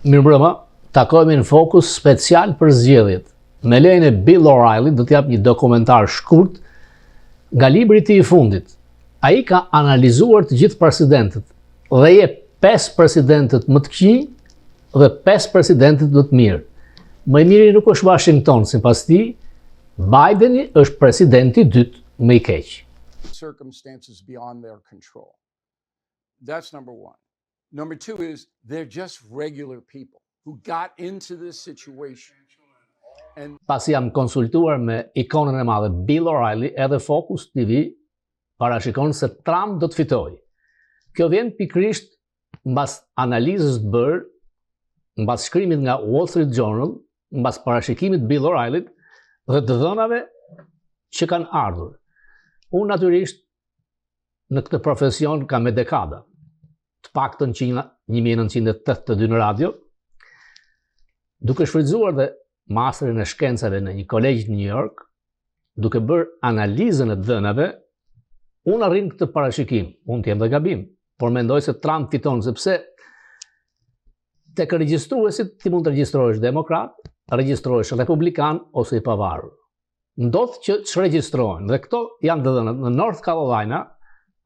Mirëmbrëma, takohemi në Fokus special për zgjedhjet. Me lejen e Bill O'Reilly do t'jap një dokumentar shkurt nga libri i tij i fundit. Ai ka analizuar të gjithë presidentët dhe jep 5 presidentët më të këqij dhe 5 presidentët më të mirë. Më i miri nuk është Washington, sipas tij, Bideni është presidenti i dytë më i keq. Circumstances beyond their control. That's number one. Number two is they're just regular people who got into this situation. And Pasi jam konsultuar me ikonën e madhe Bill O'Reilly, edhe Fokus TV parashikon se Trump do të fitojë. Kjo vjen pikërisht mbas analizës të bërë, mbas shkrimit nga Wall Street Journal, mbas parashikimit Bill O'Reilly dhe të dhënave që kanë ardhur. Unë natyrisht në këtë profesion kam me dekada, të paktën që 1982 në radio, duke shfrytzuar dhe masterin e shkencave në një kolegj në New York, duke bërë analizën e dhënave, unë arrin këtë parashikim, unë t'jem dhe gabim, por mendoj se Trump fiton sepse tek regjistruesit ti mund të regjistrohesh demokrat, regjistrohesh republikan ose i pavarur. Ndodh që ç'regjistrohen dhe këto janë të dhënat në North Carolina.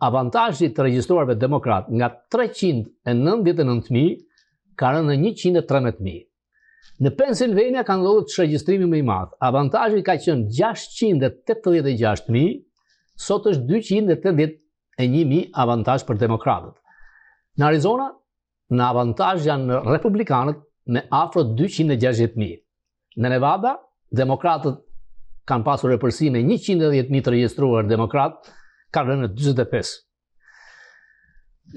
Avantazhi të regjistruarve demokrat nga 399.000 ka rënë në 113.000. Në Pennsylvania ka ndodhur ç'regjistrimi më i madh. Avantazhi ka qenë 686.000, sot është 281.000 avantazh për demokratët. Në Arizona, në avantazh janë republikanët me afro 260.000. Në Nevada, demokratët kanë pasur rëpërsi me 110.000 të regjistruar demokrat, ka rënë në 45.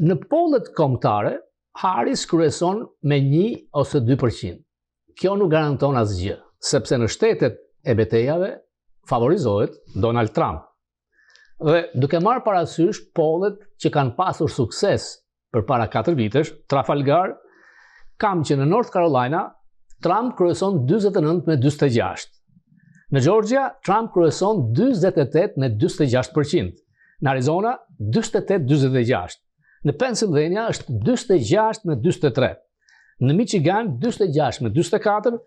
Në pollet kombëtare, Harris kryeson me 1 ose 2%. Kjo nuk garanton asgjë, sepse në shtetet e betejave favorizohet Donald Trump. Dhe duke marrë parasysh pollet që kanë pasur sukses përpara 4 vitesh, Trafalgar, kam që në North Carolina, Trump kryeson 49 me 46. Në Georgia, Trump kryeson 48 me 46%. Në Arizona, 48-26. Në Pennsylvania është 46 me 43. Në Michigan, 46 me 44.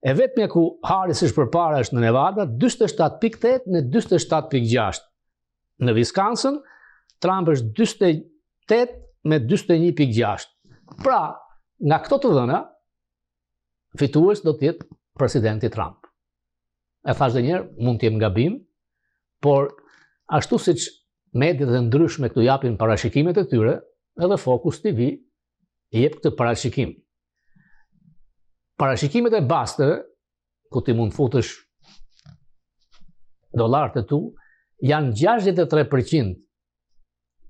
E vetmja ku Harris është përpara është në Nevada, 47.8 me 47.6. Në Wisconsin, Trump është 48 me 41.6. Pra, nga këto të dhëna, fitues do të jetë presidenti Trump. E thash dhe njerë, mund të jem gabim, por ashtu siç mediat e ndryshme këtu japin parashikimet e tyre, edhe Fokus TV jep këtë parashikim. Parashikimet e basteve, ku ti mund futesh dollarët e tu, janë 63%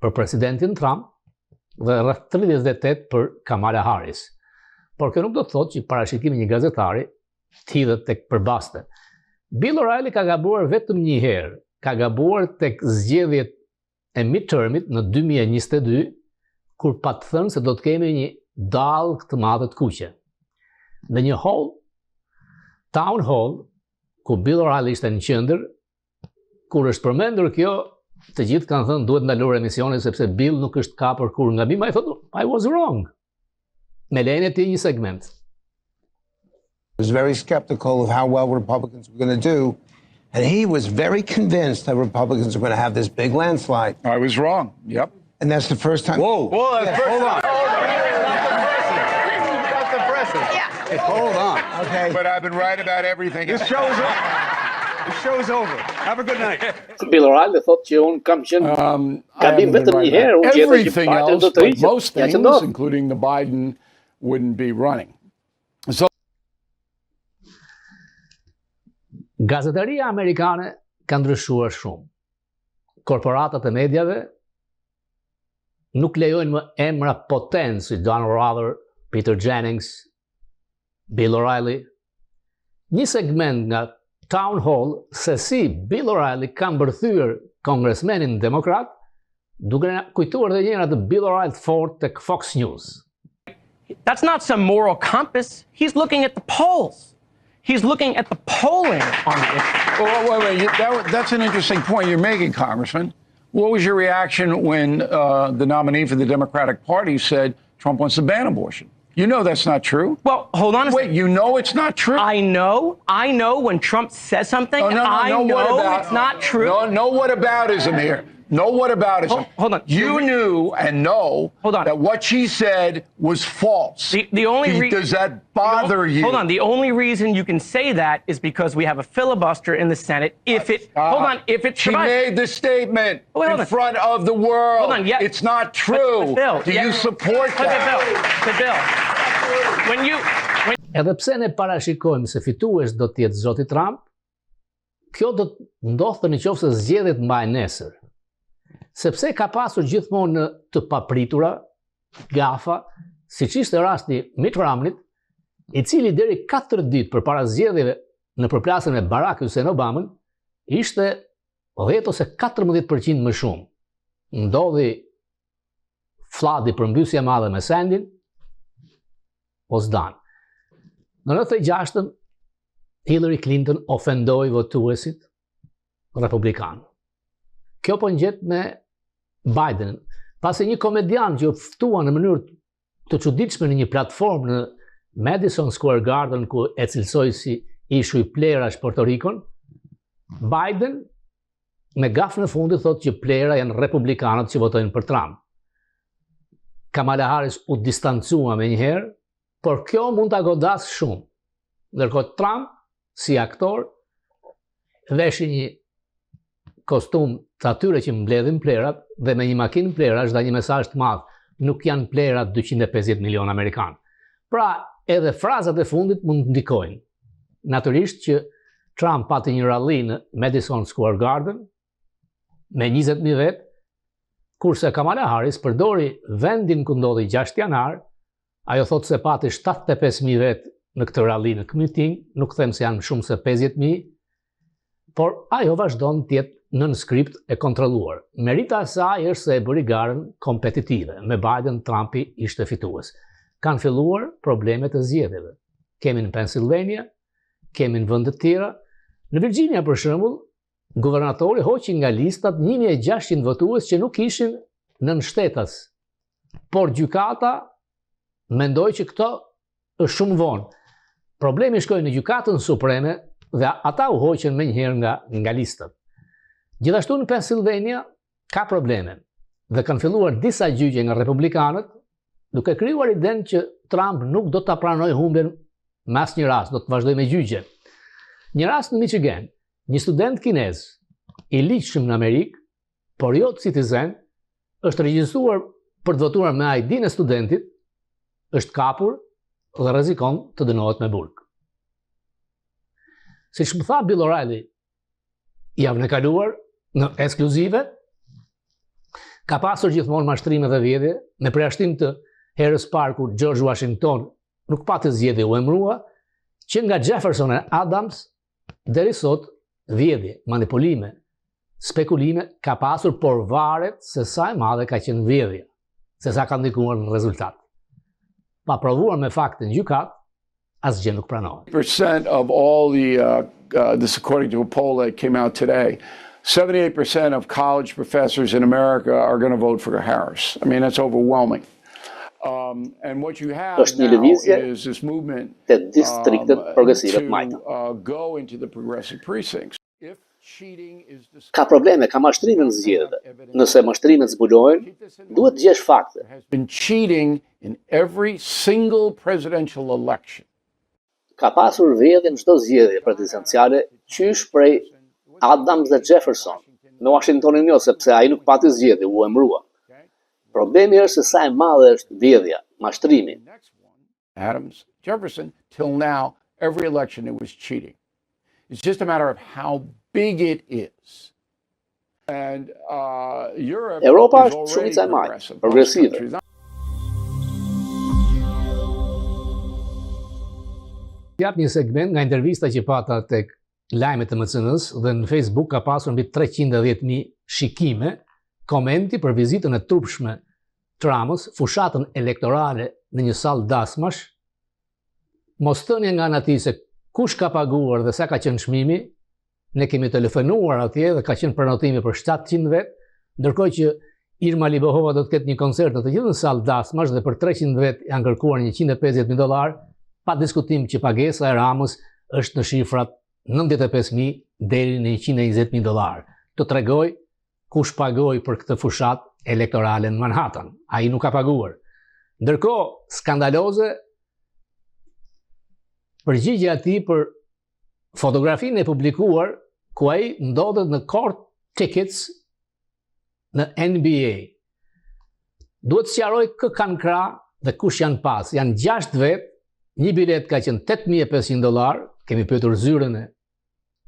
për presidentin Trump dhe rreth 38% për Kamala Harris. Por kjo nuk do të thotë që parashikimi një gazetari t'hidhet tek përbaste. Bill O'Reilly ka gabuar vetëm një herë, ka gabuar tek zgjedhjet e midtermit në 2022, kur pa të thënë se do të kemi një dallë të madhe të kuqe. Në një town hall, ku Bill O'Reilly ishte në qendër, kur është përmendur kjo, të gjithë kanë thënë duhet ndalur emisioni sepse Bill nuk është kapur kur nga bim, ai thotë I was wrong. Me lejen e tij një segment. Was very skeptical of how well Republicans were going to do, and he was very convinced that Republicans were going to have this big landslide. I was wrong. Yep. And that's the first time. Whoa. Well, that's hold on. That's impressive. Yeah. Hold on. Okay. But I've been right about everything. This show's over. This show's over. Have a good night. Bill O'Reilly thotë që unë kam qenë gabim vetëm një herë, unë gjetoj që Everything Biden else, do të but hiqet. most Ja që things, ndodh. including the Biden, wouldn't be running. So Gazetaria amerikane ka ndryshuar shumë. Korporatat e mediave nuk lejojnë më emra potentë si Don Rather, Peter Jennings, Bill O'Reilly. Një segment nga Town Hall se si Bill O'Reilly ka mbërthyer kongresmenin demokrat, duke na kujtuar edhe një herë atë Bill O'Reilly Ford tek Fox News. That's not some moral compass. He's looking at the polls. He's looking at the polling on the issue. Well, wait. That's an interesting point you're making, Congressman. What was your reaction when the nominee for the Democratic Party said Trump wants to ban abortion? You know that's not true. Well, hold on a second. Wait, you know it's not true? I know when Trump says something, I know it's not true. No whataboutism here. No whataboutism. Hold on. You knew and know that what she said was false. The only Does that bother you? Hold on. The only reason you can say that is because we have a filibuster in the Senate. If it She made the statement in front of the world. Hold on. Yeah. It's not true. Bill, do you support that? Bill. Edhe pse ne parashikojmë se fitues do të jetë zoti Trump, kjo do të ndodhte nëse zgjedhjet mbajnë nesër. Sepse ka pasur gjithmonë të papritura, gafa, siç ishte rasti Mitt Romneyt, i cili deri 4 ditë përpara zgjedhjeve në përplasjen me Barack Hussein Obamën, ishte 10 ose 14% më shumë. Ndodhi fladi përmbysje e madhe me Sandin, o zdan. Në 96-ën, Hillary Clinton ofendoi votuesit republikanë. Kjo po ngjet me Biden, pasi një komedian që u ftua në mënyrë të çuditshme në një platformë në Madison Square Garden ku e cilësoi si ishuj plerash Puerto Ricon, Biden me gafën e fundit thotë që plera janë republikanët që votojnë për Trump. Kamala Harris u distancua me njëherë, por kjo mund ta godas shumë. Ndërkohë Trump, si aktor, veshi një kostum të atyre që mbledhin plerat dhe me një makinë plerash dha një mesazh të madh. Nuk janë plerat 250 milion amerikanë. Pra, edhe frazat e fundit mund të ndikojnë. Natyrisht që Trump pati një ralli në Madison Square Garden me 20.000 vetë, kurse Kamala Harris përdori vendin ku ndodhi 6 janar, ajo thotë se pati 75.000 vetë në këtë ralli në miting, nuk them se janë shumë se 50.000, por ajo vazhdon të jetë nën skript e kontrolluar. Merita e saj është se e bëri garën kompetitive. Me Biden, Trumpi ishte fitues. Kanë filluar problemet e zgjedhjeve. Kemi në Pennsylvania, kemi në vende të tjera. Në Virginia, për shembull, guvernatori hoqi nga listat 1600 votues që nuk ishin nën shtetas. Por gjykata mendoi që këto është shumë vonë. Problemi shkoi në gjykatën supreme dhe ata u hoqën menjëherë nga listat. Gjithashtu në Pennsylvania ka probleme dhe kanë filluar disa gjyqe nga republikanët duke krijuar idenë që Trump nuk do ta pranojë humbjen me asnjë rast, do të vazhdojë me gjyqe. Një rast në Michigan, një student kinez i ligjshëm në Amerikë, por jo citizen, është regjistruar për të votuar me ID-n e studentit, është kapur dhe rrezikon të dënohet me burg. Siç më tha Bill O'Reilly javën e kaluar, në ekskluzive, ka pasur gjithmonë mashtrime dhe vjedhje, me përjashtim të herës parë kur George Washington nuk pati zgjedhje u emërua, që nga Jefferson e Adams deri sot vjedhje, manipulime, spekulime ka pasur, por varet se sa e madhe ka qenë vjedhja, se sa ka ndikuar në rezultat. Pa provuar me fakte në gjykat, asgjë nuk pranohet. % of all this according to a poll that came out today, 78% of college professors in America are going to vote for Harris. I mean, that's overwhelming. And what you have now is this movement to go into the progressive precincts. If cheating is Ka probleme, ka mashtrime në zgjedhjeve. Nëse mashtrimet zbulojnë, duhet të gjesh fakte. has been cheating in every single presidential election. Ka pasur vjedhje në çdo zgjedhje presidenciale, qysh prej Adams dhe Jefferson. Në Washingtonin jo, sepse ai nuk pati zgjedhje, u emërua. Problemi është se sa e madhe është vjedhja, mashtrimi. Adams, Jefferson, till now, every election it was cheating. It's just a matter of how big it is. And Europa është shumica e madhe, progresive. Jap një segment nga intervista që pata tek lajmet e MCN-s dhe në Facebook ka pasur mbi 310.000 shikime, komenti për vizitën e turpshme të Ramës, fushatën elektorale në një sallë dasmash, mos thënia nga ana tij se kush ka paguar dhe sa ka qenë çmimi. Ne kemi telefonuar atje dhe ka qenë prenotimi për 700 vet, ndërkohë që Irma Libohova do të ketë një koncert në të gjithë në sallë dasmash dhe për 300 vet janë kërkuar $150.000, pa diskutim që pagesa e Ramës është në shifrat $95.000 deri në $120.000. Të tregoj kush pagoi për këtë fushat elektorale në Manhattan. Ai nuk ka paguar. Ndërkohë, skandaloze përgjigjja e tij për fotografinë e publikuar ku ai ndodhet në court tickets në NBA. Duhet të sqaroj kë kanë krah dhe kush janë pas. Janë 6 vet, një bilet ka qenë $8.500, kemi pyetur zyrën e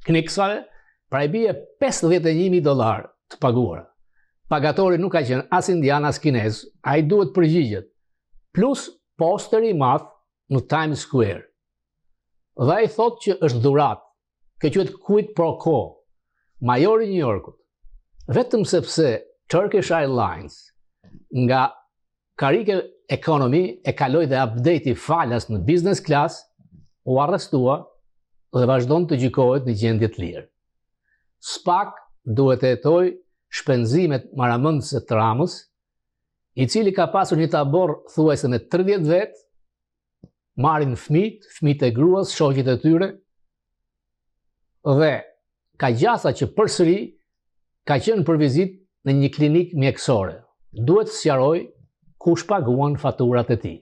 Knicksave, pra i bie $51.000 të paguara. Pagatori nuk ka qenë as indian as kinez, ai duhet përgjigjet. Plus posteri i madh në Times Square. Dhe ai thotë që është dhurat, që quhet quid pro quo. Majori i New Yorkut, vetëm sepse Turkish Airlines nga karike economy e kaloi dhe update i falas në business class, u arrestua dhe vazhdon të gjykohet në gjendje të lirë. Spak duhet të hetoj shpenzimet maramendëse të Ramës, i cili ka pasur një tabor thuajse me 30 vet, marrin fëmijët e gruas, shoqjet e tyre, dhe ka gjasa që përsëri ka qenë për vizitë në një klinik mjekësore. Duhet të sqaroj kush paguan faturat e tij.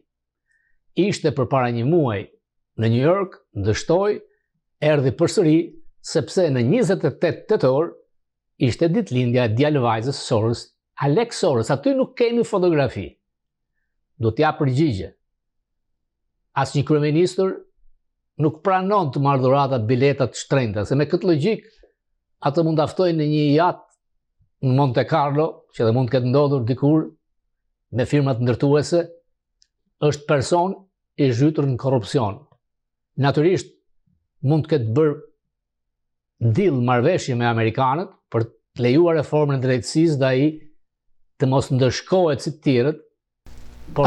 Ishte përpara një muaji në New York, dështoi, erdhi përsëri sepse në 28 tetor ishte ditëlindja e djalëvajzës Soros, Alex Soros. Aty nuk kemi fotografi. Do t'ja përgjigje. Asnjë kryeministër nuk pranon të marrë dhurata bileta të shtrenjta, se me këtë logjik atë mund aftojnë në një yacht në Monte Carlo, që dhe mund të ketë ndodhur dikur me firmat ndërtuese, është person i zhytur në korrupsion. Natyrisht mund të ketë bërë deal marrëveshje me amerikanët për të lejuar reformën e drejtësisë dhe ai të mos ndëshkohet si të tjerët.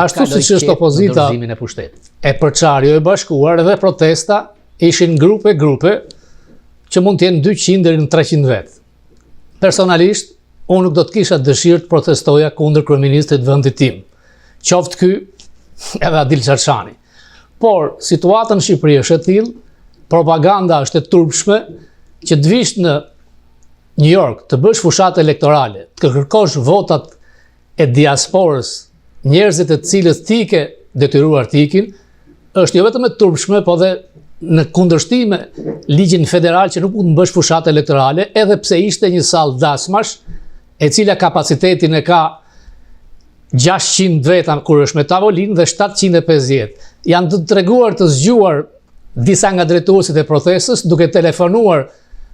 Ashtu siç është opozita e përçarë jo e bashkuar dhe protesta ishin grupe që mund të jenë 200 deri në 300 vet. Personalisht, unë nuk do të kisha dëshirë të protestoja kundër kryeministit të vendit tim, qoftë ky edhe Adil Çarçani. Por situata në Shqipëri është e tillë, propaganda është e turpshme që të vish në New York të bësh fushatë elektorale, të kërkosh votat e diasporës, njerëzit e cilës ti ke detyruar të ikin, është jo vetëm e turpshme, po dhe në kundërshtim me ligjin federal që nuk mund të bësh fushatë elektorale, edhe pse ishte një sallë dasmash, e cila kapacitetin e ka 600 veta kur është me tavolinë dhe 750. Janë të treguar të zgjuar disa nga drejtuesit e protestës duke telefonuar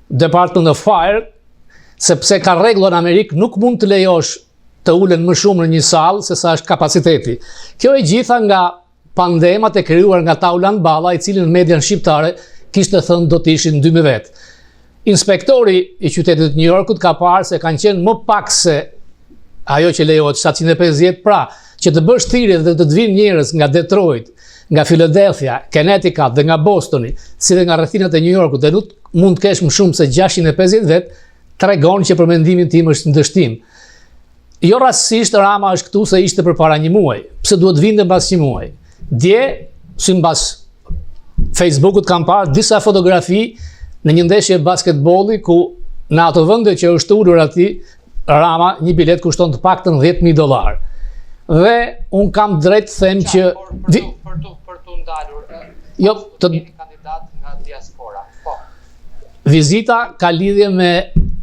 Department of Fire, sepse ka rregulla në Amerikë, nuk mund të lejosh të ulen më shumë në një sallë se sa është kapaciteti. Kjo e gjitha nga pandemat e krijuar nga Taulan Balla, i cili në median shqiptare kishte thënë do të ishin 2000 vet. Inspektori i qytetit të New Yorkut ka parë se kanë qenë më pak se ajo që lejohet 750, pra që të bësh thirrje dhe të vinë njerëz nga Detroit, nga Philadelphia, Connecticut dhe nga Bostoni, si dhe nga rrethinat e New Yorkut, dhe nuk mund të kesh më shumë se 650 vet, tregon që për mendimin tim është ndështim. Jo rastësisht Rama është këtu se ishte përpara një muaji. Pse duhet vinte mbas një muaji? Dje, sipas Facebookut kam parë disa fotografi në një ndeshje basketbolli ku në ato vende që është ulur aty Rama, një bilet kushton të paktën $10.000. Dhe un kam drejt të them që për tu ndalur. Jo, të kandidat nga diaspora. Po. Vizita ka lidhje me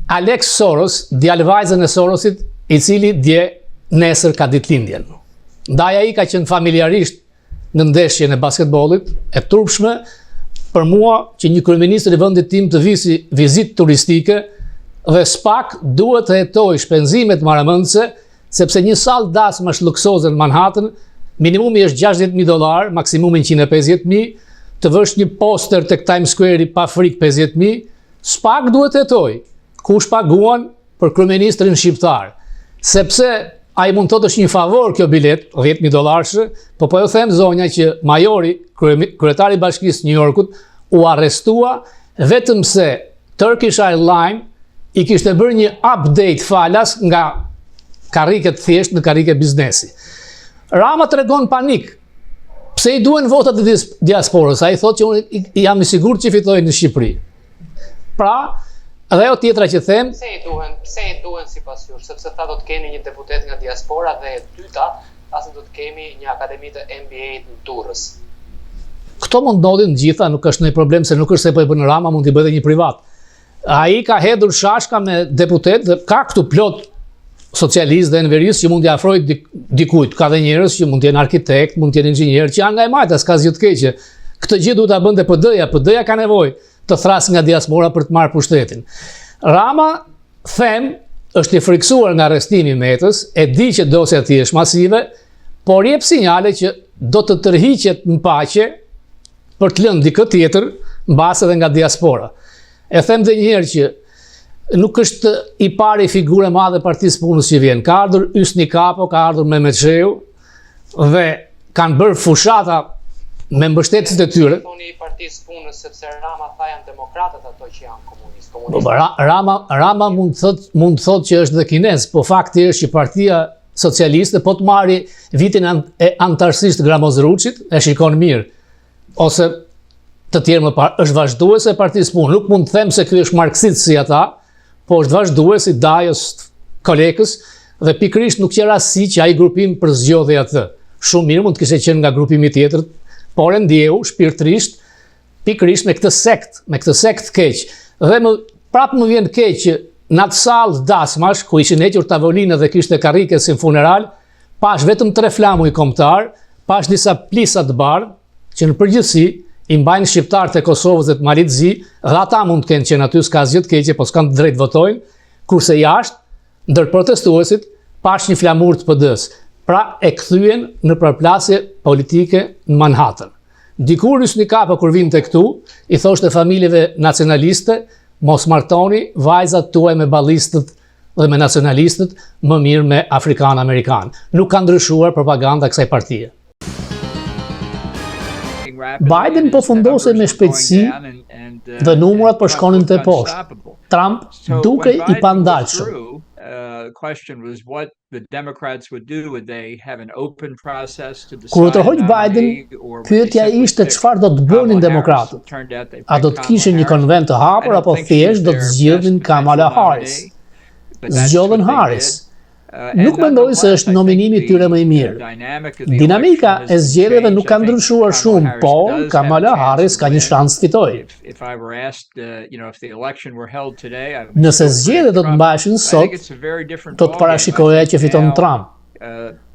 Alex Soros, djalëvajzën e Sorosit, i cili dje nesër ka ditëlindjen. Ndaj ai ka qenë familjarisht në ndeshjen e basketbollit, e turpshme për mua që një kryeminist i vendit tim të visi vizitë turistike dhe spak duhet të hetoj shpenzimet maramendëse, sepse një sallë dasmash luksoze në Manhattan, minimumi është $60.000, maksimumi $150.000, të vësh një poster tek Times Square pa frikë 50.000, s'pak duhet të jetoj. Kush paguan për kryeministrin shqiptar? Sepse ai mund të thotë është një favor kjo bilet, $10.000, po ju them zonja që majori, kryetari i Bashkisë New Yorkut, u arrestua vetëm se Turkish Airlines i kishte bërë një update falas nga karriket thjesht në karrike biznesi. Rama tregon panik. Pse i duen votat e diasporës? Ai thotë që unë jam i sigurt që fitoj në Shqipëri. Pra, edhe ajo tjetra që them, pse i duen sipas jush, sepse tha do të kemi një deputet nga diaspora dhe e dyta, pasi do të kemi një akademi të MBA-t në Durrës. këto mund ndodhin gjitha, nuk është ndonjë problem se nuk është se po i bën Rama, mund t'i bëjë një privat. Ai ka hedhur shashka me deputet dhe ka këtu plot socialist dhe enverist që mund t'i afrojë dikujt. Ka dhe njerëz që mund të jenë arkitekt, mund të jenë inxhinier, që janë nga e majta, s'ka asgjë të keqe. Këtë gjë duhet ta bënte PD-ja, PD-ja ka nevojë të thrasë nga diaspora për të marrë pushtetin. Rama, them, është i friksuar nga arrestimi i Metës, e di që dosja e tij është masive, por jep sinjale që do të tërhiqet në paqe për të lënë dikë tjetër, mbas edhe nga diaspora. E them edhe një herë që nuk është i pari figurë e madhe Partisë Punës që vjen. Ka ardhur Ysni Kapo, ka ardhur Mehmet Shehu dhe kanë bërë fushata me mbështetësit e tyre. Thoni i Partisë Punës sepse Rama tha janë demokratët ato që janë komunistë. Rama mund të thotë që është dhe kinez, po fakti është që Partia Socialiste po të marri vitin e antarësisht Gramozruçit, e shikon mirë, ose të tjerë më parë, është vazhduese e Partisë Punës. Nuk mund të them se ky është marksist si ata, po është vazhdues i Dajos Kolekës dhe pikërisht nuk që rasti që ai grupim përzgjodhi atë. Shumë mirë mund të kishte qenë nga grupimi tjetër, por e ndjeu shpirtërisht pikërisht me këtë sekt keq. Dhe prapë më vjen keq që në atë sallë dasmash, ku ishin hequr tavolinë dhe kishte karrike si në funeral, pash vetëm 3 flamuj kombëtar, pash disa plisa të bardhë, që në përgjithësi i mbajnë shqiptarët e Kosovës dhe të Malit Zi, dhe ata mund të kenë qenë aty, s'ka asgjë të keqe, po s'kan të drejtë votojnë, kurse jashtë, ndër protestuesit, pash një flamur të PD-s. Pra e kthyen në përplasje politike në Manhattan. Dikur Ysni Kapo kur vinte këtu, i thoshte familjeve nacionaliste, mos martoni vajzat tuaj me ballistët dhe me nacionalistët, më mirë me Afrikan-Amerikan. Nuk ka ndryshuar propaganda kësaj partie. Biden po fundose me shpejtësi dhe numrat po shkonin të poshtë. Trump duke i pandalshëm. Kur u tërhoq Biden, pyetja ishte çfarë do të bënin demokratët. A do të kishin një konvent të hapur apo thjesht do të zgjidhin Kamala Harris? Zgjodhen Harris. Nuk mendoj se është nominimi i tyre më i mirë. Dinamika e zgjedhjeve nuk ka ndryshuar shumë, por Kamala Harris ka një shans të fitojë. Nëse zgjedhjet do të mbaheshin sot, do të parashikoja që fiton Trump.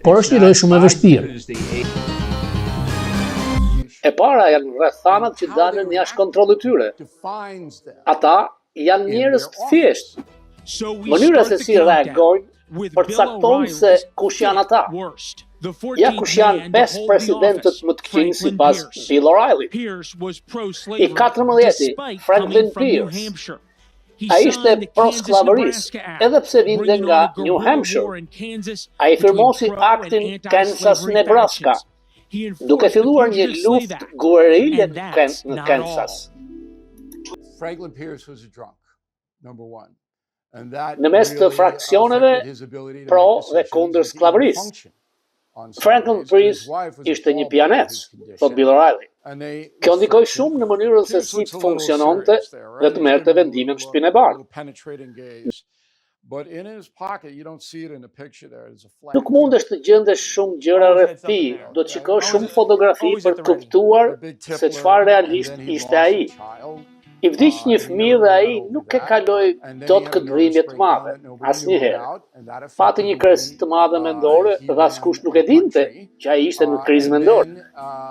Por është një lojë shumë e vështirë. E para janë rrethanat që dalën jashtë kontrollit tyre. Ata janë njerëz të thjeshtë. Mënyra se si reagojnë përcakton se kush janë ata. Ja kush janë 5 presidentët më të këqij sipas Bill O'Reilly. I 14-ti, Franklin Pierce. Ai ishte pro-sklavërisë, edhe pse vinte nga New Hampshire. Ai firmosi aktin Kansas-Nebraska, duke filluar një luftë guerrille në Kansas. Franklin Pierce was a drunk, number one. Në mes të fraksioneve pro dhe kundër sklavërisë. Franklin Pierce ishte një pianec, thot Bill O'Reilly. Kjo ndikoi shumë në mënyrën se si të funksiononte dhe të merrte vendime në shtëpinë e bardhë. Nuk mundesh të gjendesh shumë gjëra rreth tij, do të shikosh shumë fotografi për të kuptuar se çfarë realisht ishte ai. I vdiq një fëmijë dhe ai nuk e kaloi dot këtë dhimbje të madhe, asnjëherë. Pati një krizë të madhe mendore dhe askush nuk e dinte që ai ishte në krizë mendore.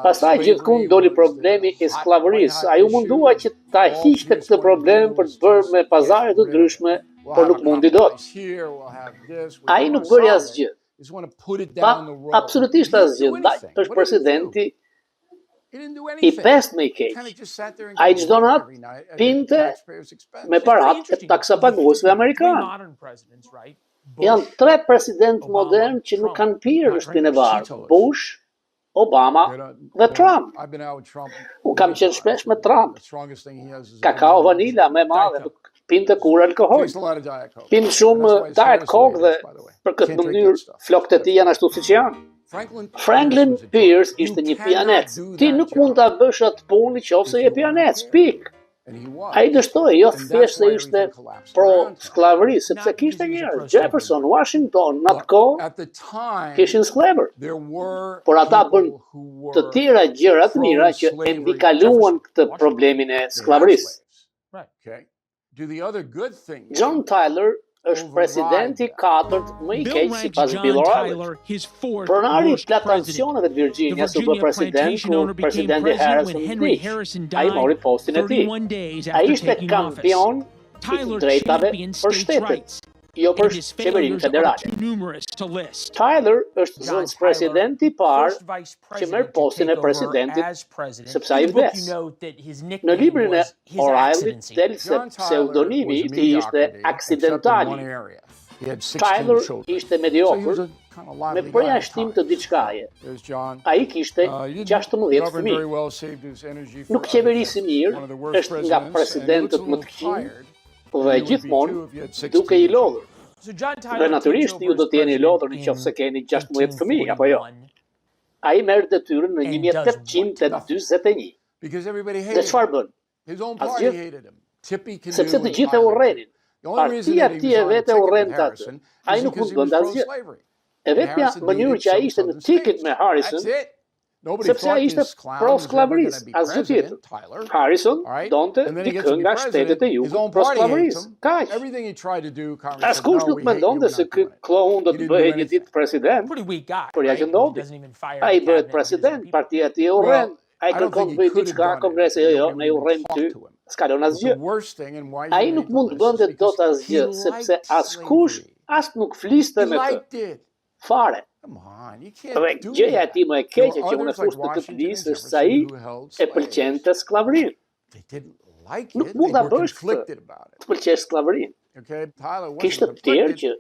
Pastaj gjithkund doli problemi i sklavërisë. Ai u mundua që ta hiqte këtë problem për të bërë me pazare të ndryshme, por nuk mundi dot. Ai nuk bëri asgjë. Pa absolutisht asgjë. Është presidenti I pest me i keq. Ai çdo nat pinte me parat e taksapaguesve amerikanë. Janë 3 president modern që nuk kanë pirë në shtëpinë e bardhë. Bush, Obama dhe Trump. Unë kam qenë shpesh me Trump. Kakao vanila me madhe, nuk pinte kur alkohol. Pinë shumë Diet Coke dhe për këtë mënyrë flokët e tij janë ashtu siç janë. Franklin Pierce ishte një pianec. Ti nuk mund ta bësh atë punë nëse je pianec. Pik. Ai dështoi jo thjesht se ishte pro sklavëri, sepse kishte njerëz. Jefferson, Washington, në atë kohë kishin sklavër. Por ata bën të tjera gjëra të mira që e mbikaluan këtë problemin e sklavërisë. John Tyler është presidenti 4 më i keq sipas Bill O'Reilly. Pronari i plantacioneve të Virginias u bë president kur presidenti Harrison vdiq. Ai mori postin e tij. Ai ishte kampion i të drejtave për shtetet, jo për qeverinë federale. Tyler është zëvendës presidenti i parë që merr postin e presidentit sepse ai vdes. Në librin e O'Reilly del se pseudonimi i tij ishte Aksidentali. Tyler ishte mediokër, me përjashtim të diçkaje. Ai kishte 16 fëmijë. Nuk qeverisi mirë, është nga presidentët më të këqij dhe gjithmonë duke i lodhur. Dhe natyrisht ju do të jeni i lodhur nëse keni 16 fëmijë, apo jo? Ai merr detyrën në 1841. Dhe çfarë bën? Asgjë. Sepse të gjithë e urrenin. Partia ti e vetë e urrente atë. Ai nuk mund të bënte asgjë. E vetmja mënyrë që ai ishte në ticket me Harrison, sepse ai ishte pro sklavërisë, asgjë tjetër. Harrison donte dikë nga shtetet e jugut pro sklavërisë. Kaq. Askush nuk mendonte se ky kloun do të bëhej një ditë president, por ja që ndodhi. Ai bëhet president, partia e tij e urren. Ai kërkon të bëjë diçka, kongresi jo, ne urrejmë ty. S'ka lënë asgjë. Ai nuk mund të bënte dot asgjë, sepse askush as nuk fliste me të. Fare. Dhe gjëja e tij më e keqe që unë fush të këtë listë është se ai e pëlqente sklavërinë. Nuk mund ta bësh këtë. Të pëlqesh sklavërinë. Kishte të tjerë që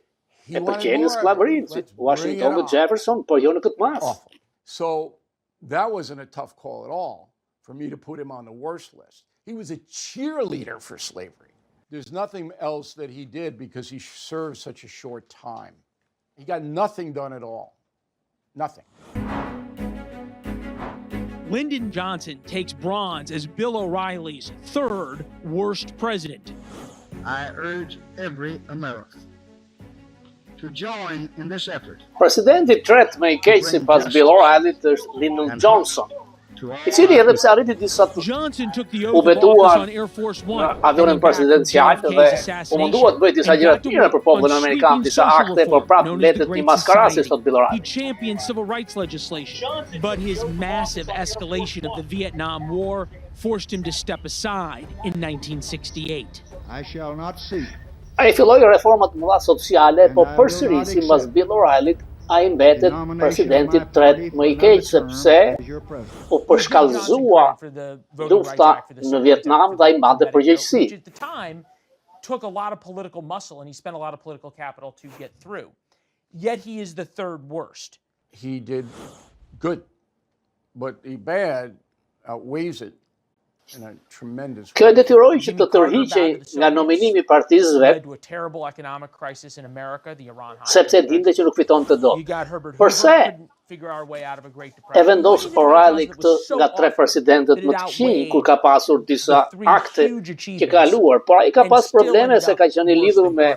e pëlqenin sklavërinë, si Washington dhe Jefferson, por jo në këtë mas. So that wasn't a tough call at all for me to put him on the worst list. He was a cheerleader for slavery. There's nothing else that he did because he served such a short time. He got nothing done at all. Nothing. Lyndon Johnson takes bronze as Bill O'Reilly's 3rd worst president. I urge every American to join in this effort. Presidenti i tretë më i keq sipas Bill O'Reilly është Lyndon Johnson, i cili edhe pse arriti disa u betuan në avionin presidencial dhe u mundua të bëjë disa gjëra të mira për popullin amerikan, disa akte, por prapë mbetet një maskarasi, thot Bill O'Reilly. He championed civil rights legislation, but his massive escalation of the Vietnam War forced him to step aside in 1968. I shall not seek. Ai filloi reformat mëdha sociale, po përsërisi mbas Bill O'Reilly ai mbetet presidenti i tretë më i keq sepse u përshkallëzua lufta në Vietnam dhe ai mbante përgjegjësi. At the time took a lot of political muscle and he spent a lot of political capital to get through. Yet he is the 3rd worst. He did good, but the bad outweighs it in a tremendous way. Kjo e detyroi që të tërhiqej nga nominimi i partisë vet, sepse dinte që nuk fitonte dot. Përse e vendos O'Reilly këtë nga 3 presidentët më të këqij kur ka pasur disa akte që ka kaluar, por ai ka pas probleme se ka qenë i lidhur me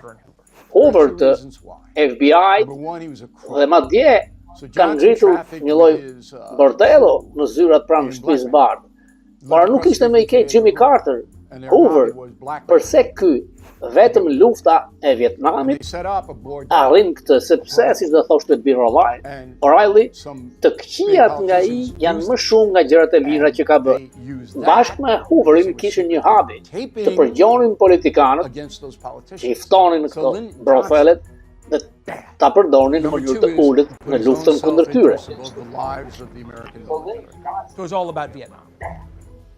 Hoover të FBI dhe madje ka ngritur një lloj bordello në zyrat pranë shtëpisë së bardhë. Por nuk ishte më i keq Jimmy Carter, Hoover, përse ky vetëm lufta e Vietnamit arrin këtë, sepse, si do thoshte Bill O'Reilly, të këqijat nga ai janë më shumë nga gjërat e mira që ka bërë. Bashkë me Hooverin kishin një habi, të përgjonin politikanët, që i ftonin në këto brofelet, dhe ta përdonin në mënyrë të ulët në luftën kundër tyre. It was all about Vietnam.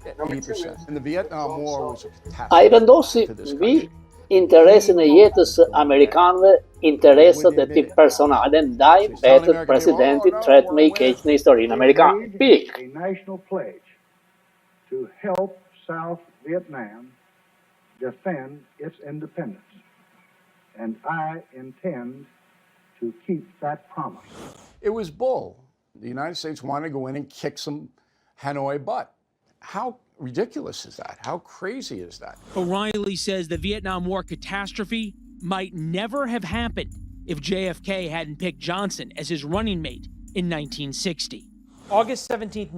80%. And the Vietnam War was a Ai catastrophe vendosi to this mbi country. interesin e jetës së amerikanëve, interesat e tij personale ndaj mbetët presidenti tret më i keq në historinë amerikane. Pik. A national pledge to help South Vietnam defend its independence. And I intend to keep that promise. It was bull. The United States wanted to go in and kick some Hanoi butt. How ridiculous is that? How crazy is that? O'Reilly says the Vietnam War catastrophe might never have happened if JFK hadn't picked Johnson as his running mate in 1960. August 17th,